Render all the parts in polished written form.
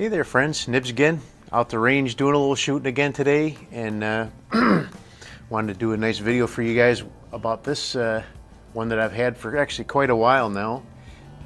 Hey there friends, Nibs again, out the range doing a little shooting again today, and wanted to do a nice video for you guys about this one that I've had for actually quite a while now,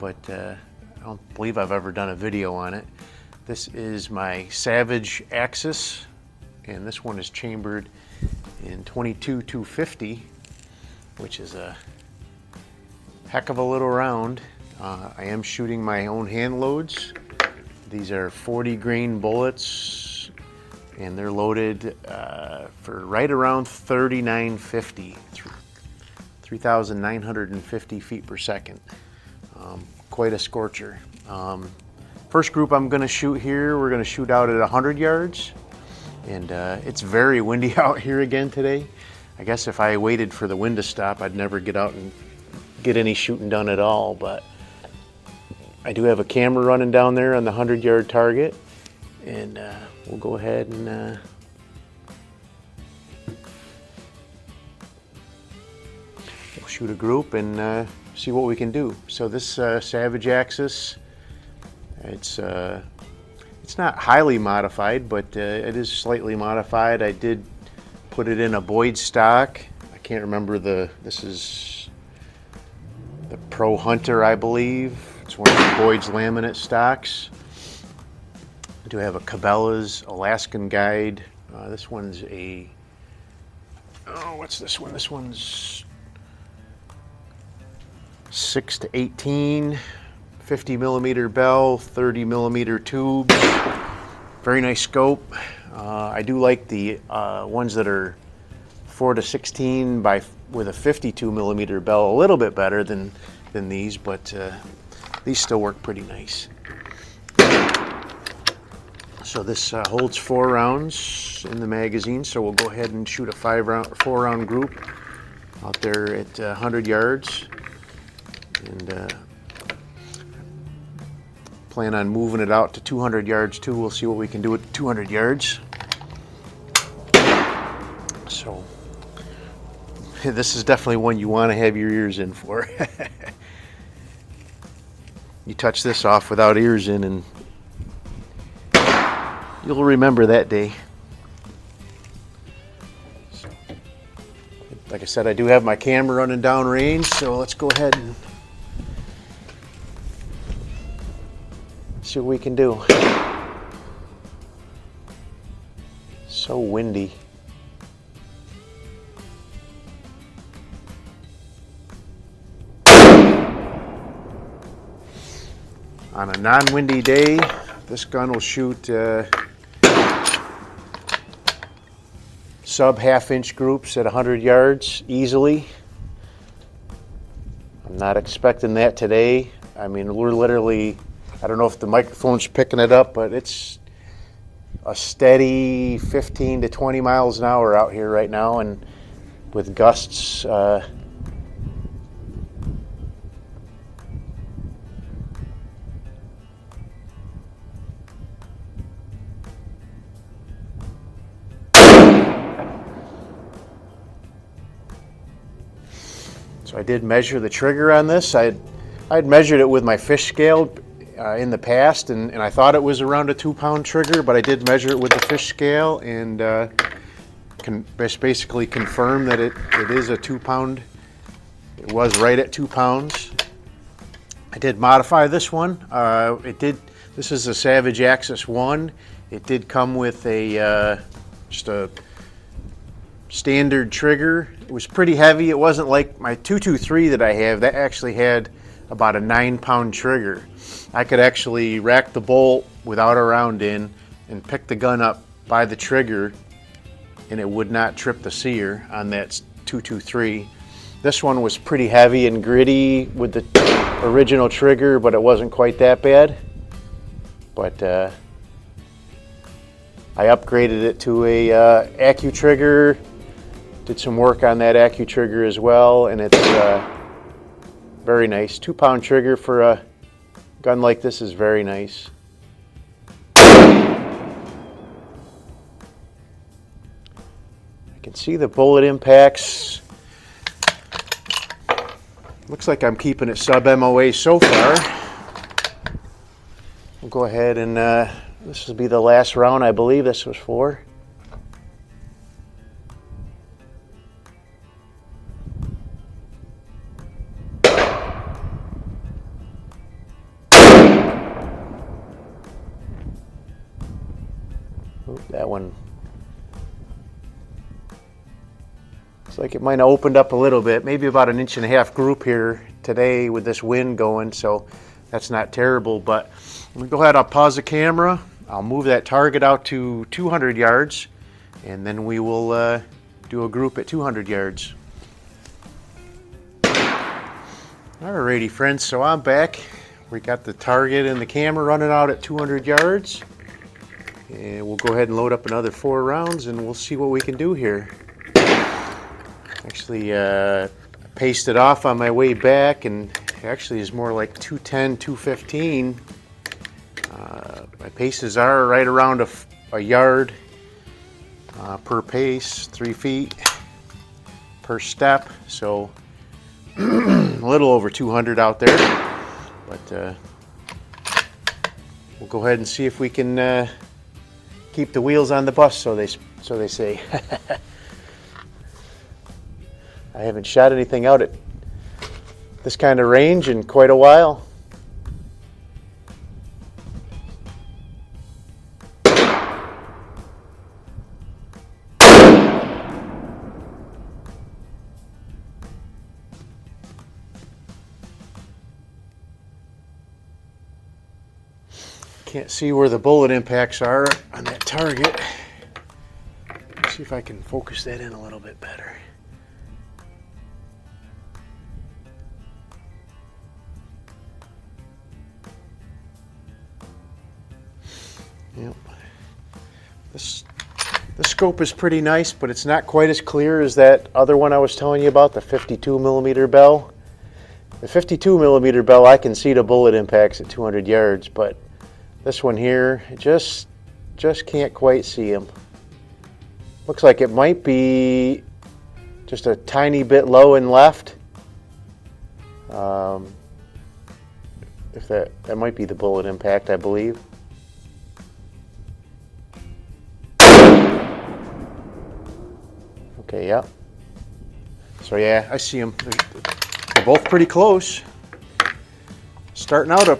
but I don't believe I've ever done a video on it. This is my Savage Axis, and this one is chambered in 22-250, which is a heck of a little round. I am shooting my own hand loads. These are 40 grain bullets, and they're loaded for right around 3950, 3,950 feet per second. Quite a scorcher. First group I'm going to shoot here, we're going to shoot out at 100 yards, and it's very windy out here again today. I guess if I waited for the wind to stop, I'd never get out and get any shooting done at all, but I do have a camera running down there on the 100-yard target, and we'll go ahead and we'll shoot a group and see what we can do. So this Savage Axis, it's not highly modified, but it is slightly modified. I did put it in a boyds stock. I can't remember this is the Pro Hunter, I believe. It's one of the boyds laminate stocks. I do have a Cabelas Alaskan Guide. This one's a, what's this one? This one's 6-18, 50 millimeter bell, 30 millimeter tubes. Very nice scope. I do like the ones that are 4-16 with a 52 millimeter bell a little bit better than these, but these still work pretty nice. So this holds 4 rounds in the magazine, so we'll go ahead and shoot a 4-round group out there at 100 yards. And plan on moving it out to 200 yards too. We'll see what we can do at 200 yards. So this is definitely one you want to have your ears in for. You touch this off without ears in and you'll remember that day. So, like I said, I do have my camera running down range, so let's go ahead and see what we can do. So windy. On a non-windy day, this gun will shoot sub half-inch groups at 100 yards easily. I'm not expecting that today. I mean, we're literally, I don't know if the microphone's picking it up, but it's a steady 15 to 20 miles an hour out here right now, and with gusts So I did measure the trigger on this. I'd measured it with my fish scale in the past, and I thought it was around a 2-pound trigger, but I did measure it with the fish scale and can basically confirm that it is a 2-pound. It was right at 2 pounds. I did modify this one. This is a Savage Axis 1. It did come with a just a standard trigger. It was pretty heavy. It wasn't like my 223 that I have. That actually had about a 9-pound trigger. I could actually rack the bolt without a round in and pick the gun up by the trigger, and it would not trip the sear on that 223. This one was pretty heavy and gritty with the original trigger, but it wasn't quite that bad. But I upgraded it to a accutrigger. Did some work on that accutrigger as well, and it's very nice. 2-pound trigger for a gun like this is very nice. I can see the bullet impacts. Looks like I'm keeping it sub MOA so far. We'll go ahead and This will be the last round, I believe this was for. Oop, that one looks like it might have opened up a little bit, maybe about 1.5 inch group here today with this wind going, so that's not terrible. But I'm gonna go ahead, I'll pause the camera, I'll move that target out to 200 yards, and then we will do a group at 200 yards. Alrighty friends, so I'm back. We got the target and the camera running out at 200 yards. And we'll go ahead and load up another 4 rounds and we'll see what we can do here. Actually, paced it off on my way back, and actually is more like 210, 215. My paces are right around a yard per pace, 3 feet per step. So a little over 200 out there. But we'll go ahead and see if we can keep the wheels on the bus, so they say. I haven't shot anything out at this kind of range in quite a while. Can't see where the bullet impacts are on that target. Let's see if I can focus that in a little bit better. Yep. This scope is pretty nice, but it's not quite as clear as that other one I was telling you about, the 52mm bell. The 52mm bell, I can see the bullet impacts at 200 yards, but this one here, just can't quite see them. Looks like it might be just a tiny bit low and left. If that might be the bullet impact, I believe. Okay, yeah. So yeah, I see them. They're both pretty close. Starting out a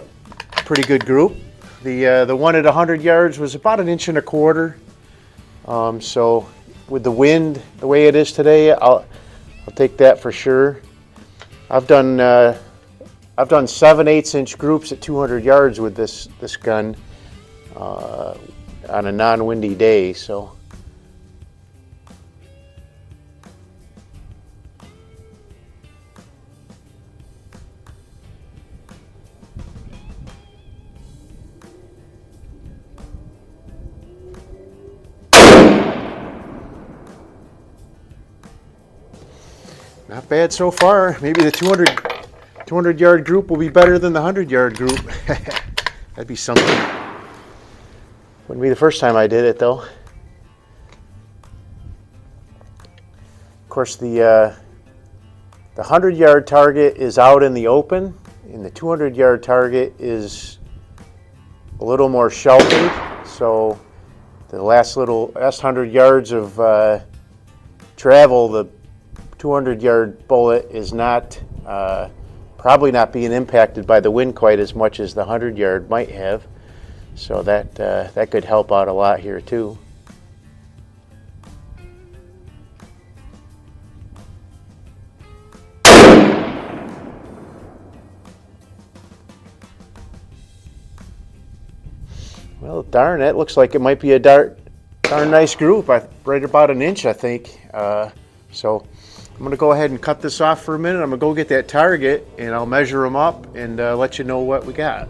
pretty good group. The one at 100 yards was about 1.25 inches. So with the wind the way it is today, I'll take that for sure. I've done 7/8 inch groups at 200 yards with this gun on a non-windy day. So. Not bad so far. Maybe the 200 yard group will be better than the 100 yard group. That'd be something. Wouldn't be the first time I did it though. Of course, the 100 yard target is out in the open, and the 200 yard target is a little more sheltered. So the last 100 yards of travel, the 200 yard bullet is not probably not being impacted by the wind quite as much as the 100 yard might have, so that could help out a lot here too. Well, darn, that looks like it might be a darn nice group, right about 1 inch, I think. So I'm going to go ahead and cut this off for a minute. I'm going to go get that target and I'll measure them up and let you know what we got.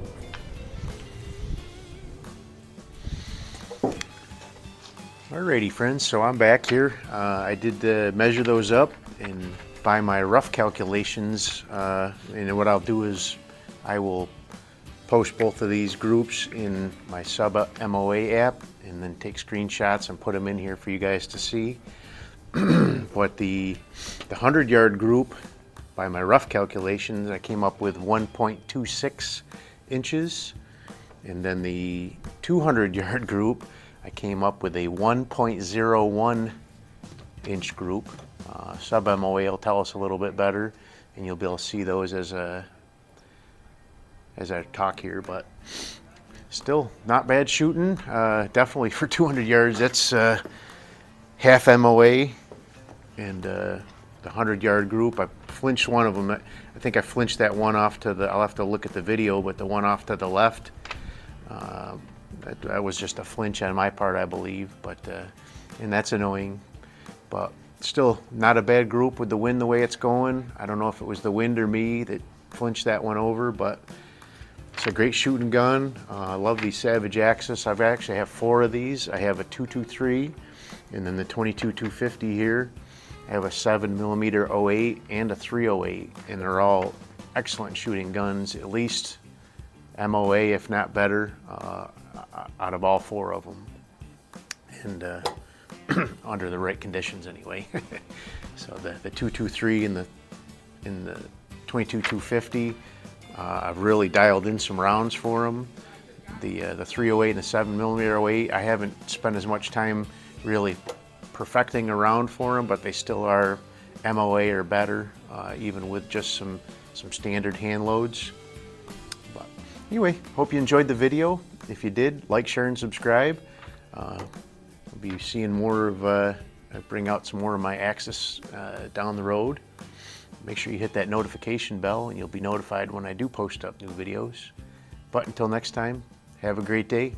Alrighty friends, so I'm back here. I did measure those up, and by my rough calculations, and what I'll do is I will post both of these groups in my sub MOA app and then take screenshots and put them in here for you guys to see. But the 100 yard group, by my rough calculations, I came up with 1.26 inches. And then the 200-yard group, I came up with a 1.01 inch group. Sub MOA will tell us a little bit better, and you'll be able to see those as I talk here, but still not bad shooting. Definitely for 200 yards, that's half MOA. And the 100-yard group, I flinched one of them. I think I flinched that one off to the, I'll have to look at the video, but the one off to the left, that was just a flinch on my part, I believe, but and that's annoying. But still not a bad group with the wind the way it's going. I don't know if it was the wind or me that flinched that one over, but it's a great shooting gun. I love these Savage Axis. I actually have 4 of these. I have a 223 and then the 22-250 here. I have a 7mm 08 and a 308, and they're all excellent shooting guns, at least MOA, if not better, out of all 4 of them. And under the right conditions anyway. So the 223 and the 22-250, I've really dialed in some rounds for them. The 308 and the 7mm 08, I haven't spent as much time really perfecting a round for them, but they still are MOA or better, even with just some standard hand loads. But anyway, hope you enjoyed the video. If you did, like, share, and subscribe. We'll be seeing more of, I bring out some more of my Axis down the road. Make sure you hit that notification bell and you'll be notified when I do post up new videos. But until next time, have a great day.